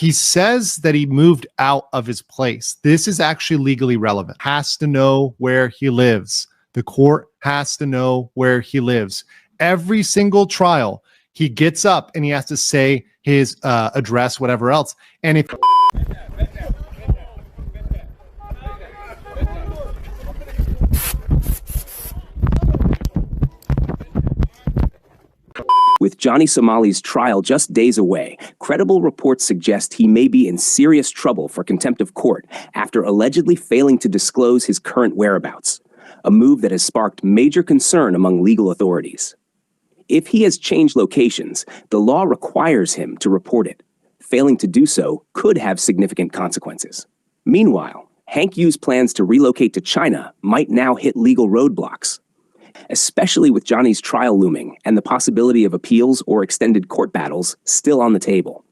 He says that he moved out of his place. This is actually legally relevant. Has to know where he lives. The court has to know where he lives. Every single trial, he gets up and he has to say his address, whatever else. And if With Johnny Somali's trial just days away, credible reports suggest he may be in serious trouble for contempt of court after allegedly failing to disclose his current whereabouts, a move that has sparked major concern among legal authorities. If he has changed locations, the law requires him to report it. Failing to do so could have significant consequences. Meanwhile, Hank Yoo's plans to relocate to China might now hit legal roadblocks, especially with Johnny's trial looming and the possibility of appeals or extended court battles still on the table.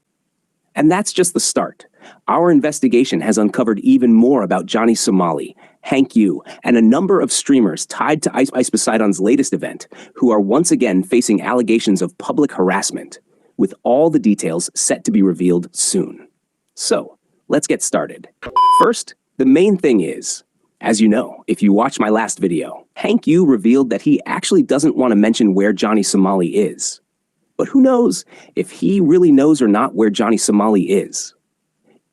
And that's just the start. Our investigation has uncovered even more about Johnny Somali, Hank Yoo, and a number of streamers tied to Ice Poseidon's latest event who are once again facing allegations of public harassment, with all the details set to be revealed soon. So, let's get started. First, the main thing is, as you know, if you watch my last video, Hank Yoo revealed that he actually doesn't want to mention where Johnny Somali is. But who knows if he really knows or not where Johnny Somali is.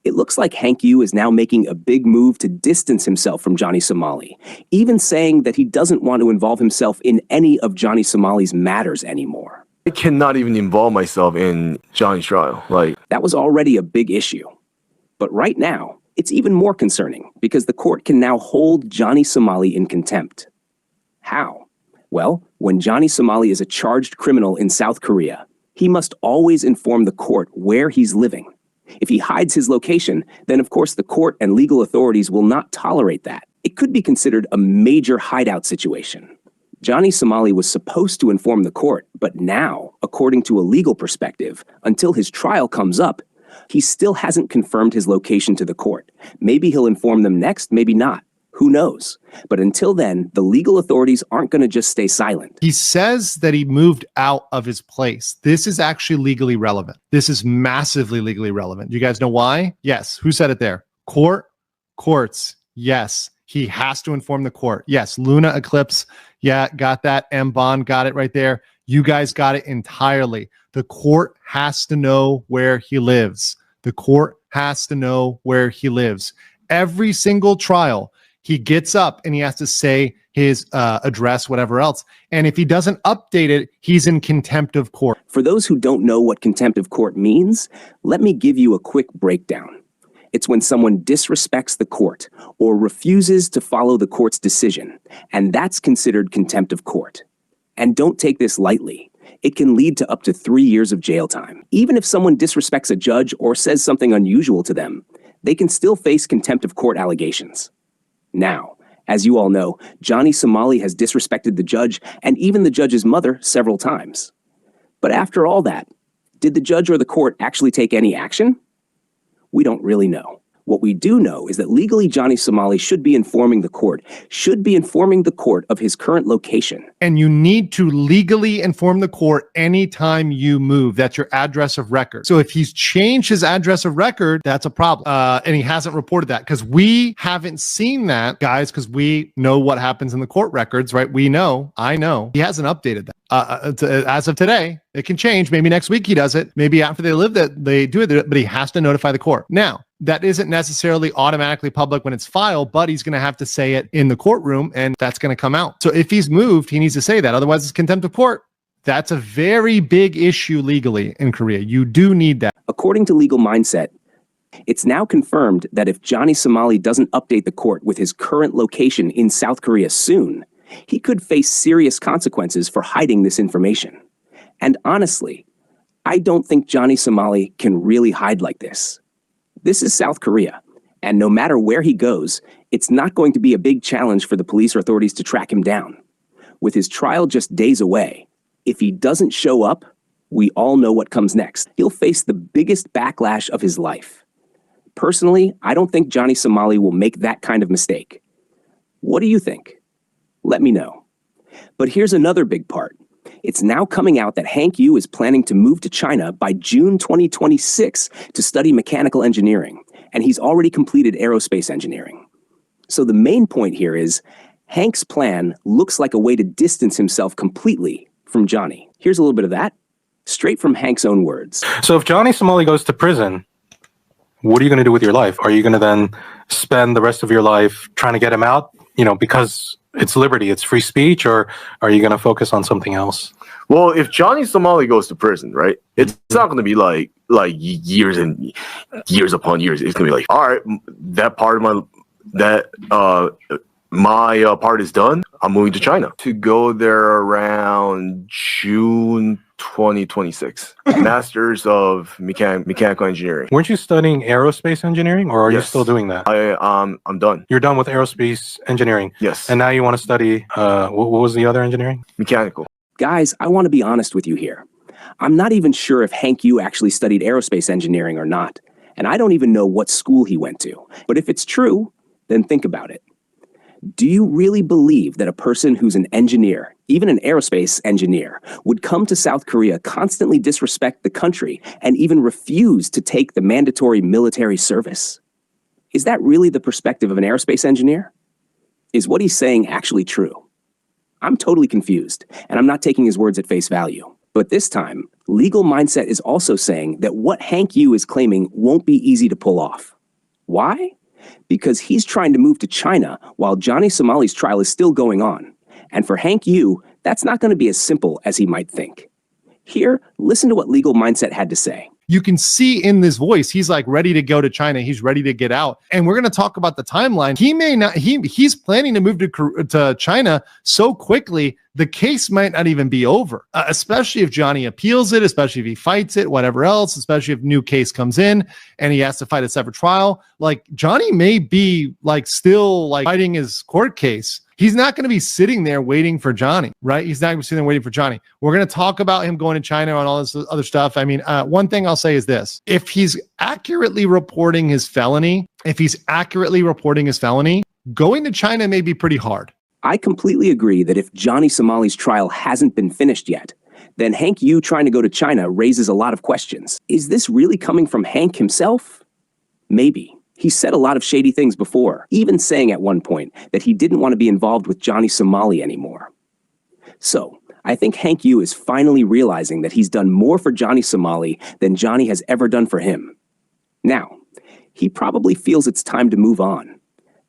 It looks like Hank Yoo is now making a big move to distance himself from Johnny Somali, even saying that he doesn't want to involve himself in any of Johnny Somali's matters anymore. I cannot even involve myself in Johnny's trial. That was already a big issue. But right now, it's even more concerning because the court can now hold Johnny Somali in contempt. How? Well, when Johnny Somali is a charged criminal in South Korea, he must always inform the court where he's living. If he hides his location, then of course the court and legal authorities will not tolerate that. It could be considered a major hideout situation. Johnny Somali was supposed to inform the court, but now, according to a legal perspective, until his trial comes up, he still hasn't confirmed his location to the court. Maybe he'll inform them next, maybe not. Who knows? But until then, the legal authorities aren't going to just stay silent. he says that he moved out of his place, this is actually legally relevant. This is massively legally relevant. You guys know why? Yes. Who said it there? Courts. Yes. He has to inform the court. Yes. Luna Eclipse. Yeah, got that. M Bond got it right there. You guys got it entirely. The court has to know where he lives. The court has to know where he lives. Every single trial, he gets up and he has to say his address, whatever else. And if he doesn't update it, he's in contempt of court. For those who don't know what contempt of court means, let me give you a quick breakdown. It's when someone disrespects the court or refuses to follow the court's decision, and that's considered contempt of court. And don't take this lightly. It can lead to up to 3 years of jail time. Even if someone disrespects a judge or says something unusual to them, they can still face contempt of court allegations. Now, as you all know, Johnny Somali has disrespected the judge and even the judge's mother several times. But after all that, did the judge or the court actually take any action? We don't really know. What we do know is that legally Johnny Somali should be informing the court of his current location. And you need to legally inform the court anytime you move. That's your address of record. So if he's changed his address of record, that's a problem. And he hasn't reported that because we haven't seen that, guys, because we know what happens in the court records, right? I know. He hasn't updated that. As of today, it can change. Maybe next week he does it. Maybe after they live that they do it, but he has to notify the court. Now, that isn't necessarily automatically public when it's filed, but he's going to have to say it in the courtroom and that's going to come out. So if he's moved, he needs to say that. Otherwise, it's contempt of court. That's a very big issue legally in Korea. You do need that. According to Legal Mindset, it's now confirmed that if Johnny Somali doesn't update the court with his current location in South Korea soon, he could face serious consequences for hiding this information. And honestly, I don't think Johnny Somali can really hide like this. This is South Korea, and no matter where he goes, it's not going to be a big challenge for the police or authorities to track him down. With his trial just days away, if he doesn't show up, we all know what comes next. He'll face the biggest backlash of his life. Personally, I don't think Johnny Somali will make that kind of mistake. What do you think? Let me know. But here's another big part. It's now coming out that Hank Yoo is planning to move to China by June 2026 to study mechanical engineering, and he's already completed aerospace engineering. So the main point here is Hank's plan looks like a way to distance himself completely from Johnny. Here's a little bit of that, straight from Hank's own words. So if Johnny Somali goes to prison, what are you going to do with your life? Are you going to then spend the rest of your life trying to get him out, because it's liberty, it's free speech, or are you going to focus on something else? Well, if Johnny Somali goes to prison, right, it's not going to be like years and years upon years. It's going to be like, all right, that part of my part is done. I'm moving to China to go there around June 2026. Masters of mechanical engineering. Weren't you studying aerospace engineering, or are you Yes. still doing that? I'm done. You're done with aerospace engineering. Yes. And now you want to study, what was the other engineering? Mechanical. Guys, I want to be honest with you here. I'm not even sure if Hank Yoo actually studied aerospace engineering or not, and I don't even know what school he went to. But if it's true, then think about it. Do you really believe that a person who's an engineer, even an aerospace engineer, would come to South Korea, constantly disrespect the country, and even refuse to take the mandatory military service? Is that really the perspective of an aerospace engineer? Is what he's saying actually true? I'm totally confused, and I'm not taking his words at face value. But this time, Legal Mindset is also saying that what Hank Yoo is claiming won't be easy to pull off. Why? Because he's trying to move to China while Johnny Somali's trial is still going on. And for Hank Yoo, that's not going to be as simple as he might think. Here, listen to what Legal Mindset had to say. You can see in this voice, he's like ready to go to China. He's ready to get out. And we're going to talk about the timeline. He may not, he's planning to move to China so quickly, the case might not even be over, especially if Johnny appeals it, especially if he fights it, whatever else, especially if new case comes in and he has to fight a separate trial. Like Johnny may be like still like fighting his court case. He's not going to be sitting there waiting for Johnny, right? He's not going to be sitting there waiting for Johnny. We're going to talk about him going to China and all this other stuff. I mean, one thing I'll say is this. If he's accurately reporting his felony, going to China may be pretty hard. I completely agree that if Johnny Somali's trial hasn't been finished yet, then Hank Yoo trying to go to China raises a lot of questions. Is this really coming from Hank himself? Maybe. He said a lot of shady things before, even saying at one point that he didn't want to be involved with Johnny Somali anymore. So, I think Hank Yoo is finally realizing that he's done more for Johnny Somali than Johnny has ever done for him. Now, he probably feels it's time to move on.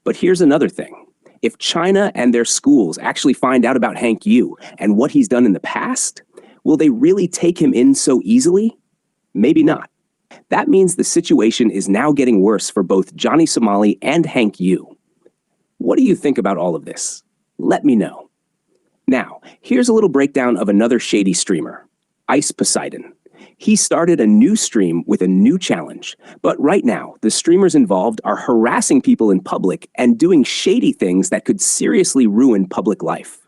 But here's another thing. If China and their schools actually find out about Hank Yoo and what he's done in the past, will they really take him in so easily? Maybe not. That means the situation is now getting worse for both Johnny Somali and Hank Yoo. What do you think about all of this? Let me know. Now, here's a little breakdown of another shady streamer, Ice Poseidon. He started a new stream with a new challenge, but right now, the streamers involved are harassing people in public and doing shady things that could seriously ruin public life.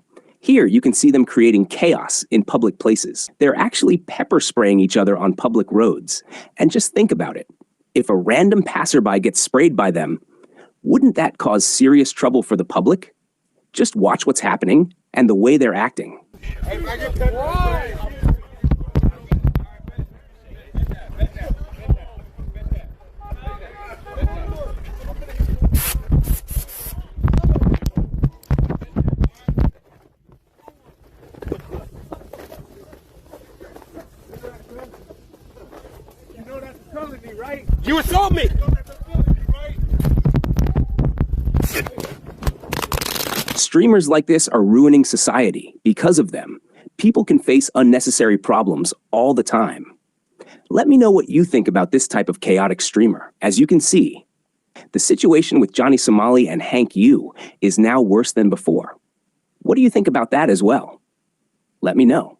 Here, you can see them creating chaos in public places. They're actually pepper spraying each other on public roads. And just think about it. If a random passerby gets sprayed by them, wouldn't that cause serious trouble for the public? Just watch what's happening and the way they're acting. You assault me! Streamers like this are ruining society. Because of them, people can face unnecessary problems all the time. Let me know what you think about this type of chaotic streamer. As you can see, the situation with Johnny Somali and Hank Yoo is now worse than before. What do you think about that as well? Let me know.